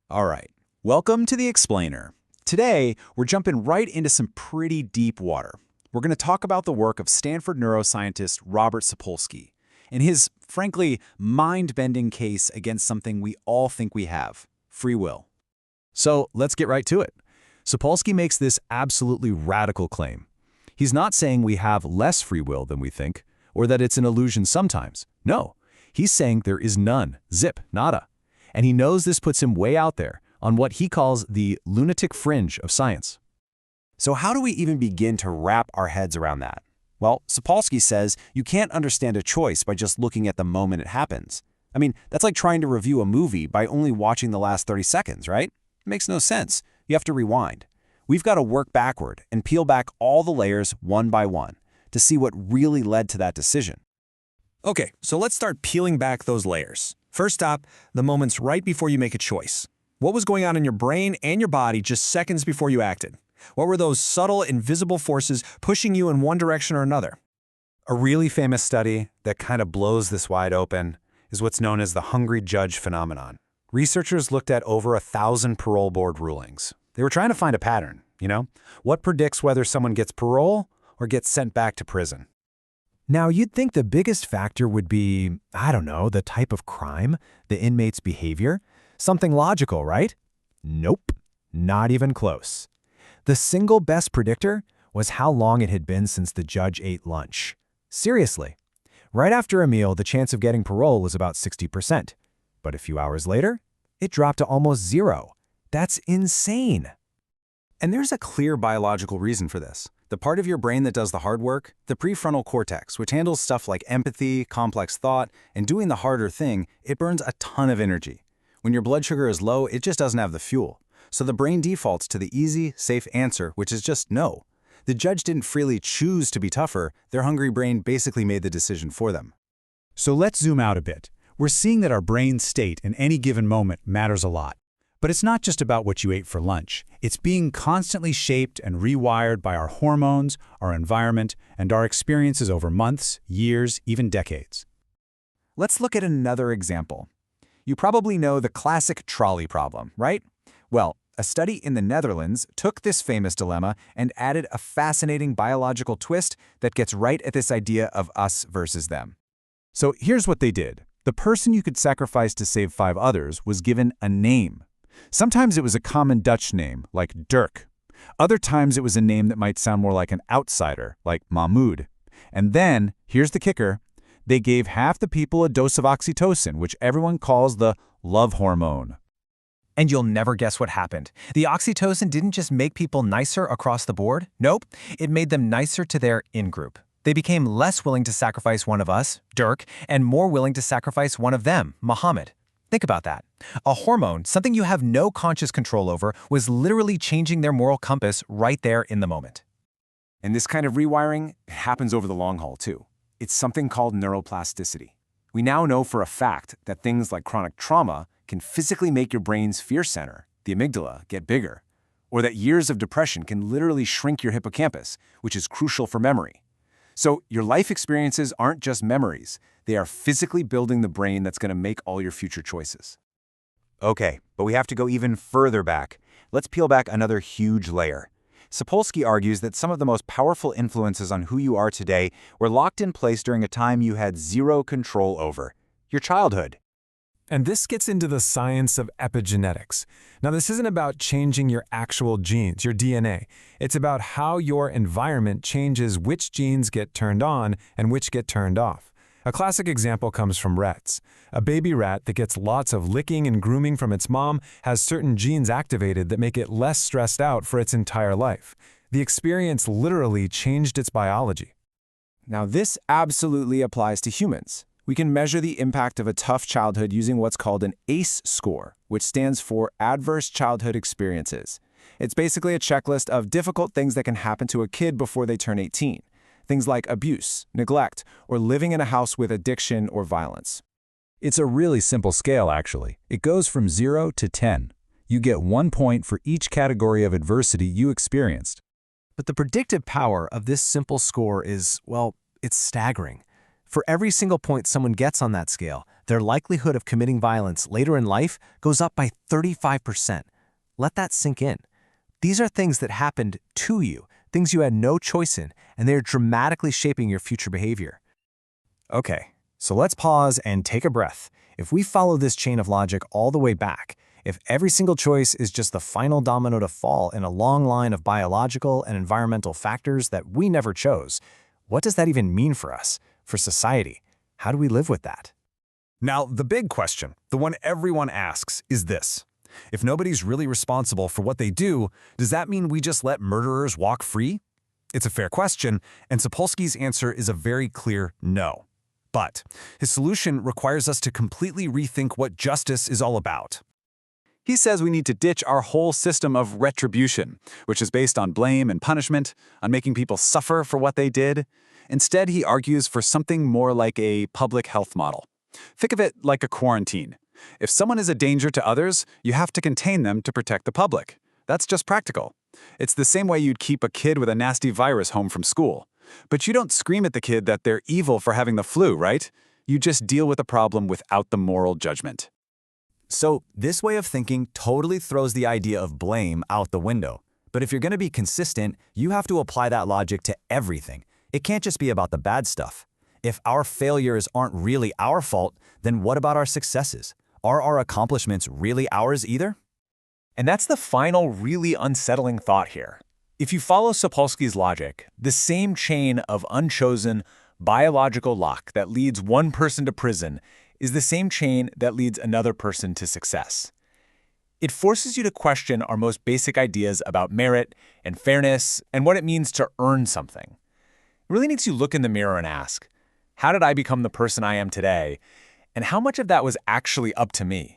All right, welcome to the Explainer. Today, we're jumping right into some pretty deep water. We're going to talk about the work of Stanford neuroscientist Robert Sapolsky and his, frankly, mind-bending case against something we all think we have, free will. So let's get right to it. Sapolsky makes this absolutely radical claim. He's not saying we have less free will than we think, or that it's an illusion sometimes. No, he's saying there is none, zip, nada. And he knows this puts him way out there on what he calls the lunatic fringe of science. So how do we even begin to wrap our heads around that? Well, Sapolsky says you can't understand a choice by just looking at the moment it happens. I mean, that's like trying to review a movie by only watching the last 30 seconds, right? It makes no sense. You have to rewind. We've got to work backward and peel back all the layers one by one to see what really led to that decision. Okay, so let's start peeling back those layers. First up, the moments right before you make a choice. What was going on in your brain and your body just seconds before you acted? What were those subtle, invisible forces pushing you in one direction or another? A really famous study that kind of blows this wide open is what's known as the hungry judge phenomenon. Researchers looked at over 1,000 parole board rulings. They were trying to find a pattern, what predicts whether someone gets parole or gets sent back to prison. Now, you'd think the biggest factor would be, the type of crime, the inmate's behavior, something logical, right? Nope, not even close. The single best predictor was how long it had been since the judge ate lunch. Seriously. Right after a meal, the chance of getting parole was about 60%. But a few hours later, it dropped to almost zero. That's insane. And there's a clear biological reason for this. The part of your brain that does the hard work, the prefrontal cortex, which handles stuff like empathy, complex thought, and doing the harder thing, it burns a ton of energy. When your blood sugar is low, it just doesn't have the fuel. So the brain defaults to the easy, safe answer, which is just no. The judge didn't freely choose to be tougher. Their hungry brain basically made the decision for them. So let's zoom out a bit. We're seeing that our brain state in any given moment matters a lot. But it's not just about what you ate for lunch. It's being constantly shaped and rewired by our hormones, our environment, and our experiences over months, years, even decades. Let's look at another example. You probably know the classic trolley problem, right? Well, a study in the Netherlands took this famous dilemma and added a fascinating biological twist that gets right at this idea of us versus them. So here's what they did. The person you could sacrifice to save 5 others was given a name. Sometimes it was a common Dutch name, like Dirk. Other times it was a name that might sound more like an outsider, like Mahmoud. And then, here's the kicker, they gave half the people a dose of oxytocin, which everyone calls the love hormone. And you'll never guess what happened. The oxytocin didn't just make people nicer across the board. Nope, it made them nicer to their in-group. They became less willing to sacrifice one of us, Dirk, and more willing to sacrifice one of them, Mohammed. Think about that. A hormone, something you have no conscious control over, was literally changing their moral compass right there in the moment. And this kind of rewiring happens over the long haul, too. It's something called neuroplasticity. We now know for a fact that things like chronic trauma can physically make your brain's fear center, the amygdala, get bigger, or that years of depression can literally shrink your hippocampus, which is crucial for memory. So your life experiences aren't just memories. They are physically building the brain that's going to make all your future choices. Okay, but we have to go even further back. Let's peel back another huge layer. Sapolsky argues that some of the most powerful influences on who you are today were locked in place during a time you had zero control over, your childhood. And this gets into the science of epigenetics. Now, this isn't about changing your actual genes, your DNA. It's about how your environment changes which genes get turned on and which get turned off. A classic example comes from rats. A baby rat that gets lots of licking and grooming from its mom has certain genes activated that make it less stressed out for its entire life. The experience literally changed its biology. Now, this absolutely applies to humans. We can measure the impact of a tough childhood using what's called an ACE score, which stands for Adverse Childhood Experiences. It's basically a checklist of difficult things that can happen to a kid before they turn 18. Things like abuse, neglect, or living in a house with addiction or violence. It's a really simple scale, actually. It goes from 0 to 10. You get 1 point for each category of adversity you experienced. But the predictive power of this simple score is, well, it's staggering. For every single point someone gets on that scale, their likelihood of committing violence later in life goes up by 35%. Let that sink in. These are things that happened to you, things you had no choice in, and they're dramatically shaping your future behavior. Okay, so let's pause and take a breath. If we follow this chain of logic all the way back, if every single choice is just the final domino to fall in a long line of biological and environmental factors that we never chose, what does that even mean for us, for society? How do we live with that? Now, the big question, the one everyone asks, is this. If nobody's really responsible for what they do, does that mean we just let murderers walk free? It's a fair question, and Sapolsky's answer is a very clear no. But his solution requires us to completely rethink what justice is all about. He says we need to ditch our whole system of retribution, which is based on blame and punishment, on making people suffer for what they did. Instead, he argues for something more like a public health model. Think of it like a quarantine. If someone is a danger to others, you have to contain them to protect the public. That's just practical. It's the same way you'd keep a kid with a nasty virus home from school. But you don't scream at the kid that they're evil for having the flu, right? You just deal with the problem without the moral judgment. So this way of thinking totally throws the idea of blame out the window. But if you're going to be consistent, you have to apply that logic to everything. It can't just be about the bad stuff. If our failures aren't really our fault, then what about our successes? Are our accomplishments really ours either? And that's the final really unsettling thought here. If you follow Sapolsky's logic, the same chain of unchosen biological luck that leads one person to prison is the same chain that leads another person to success. It forces you to question our most basic ideas about merit and fairness and what it means to earn something. It really makes you look in the mirror and ask, how did I become the person I am today? And how much of that was actually up to me?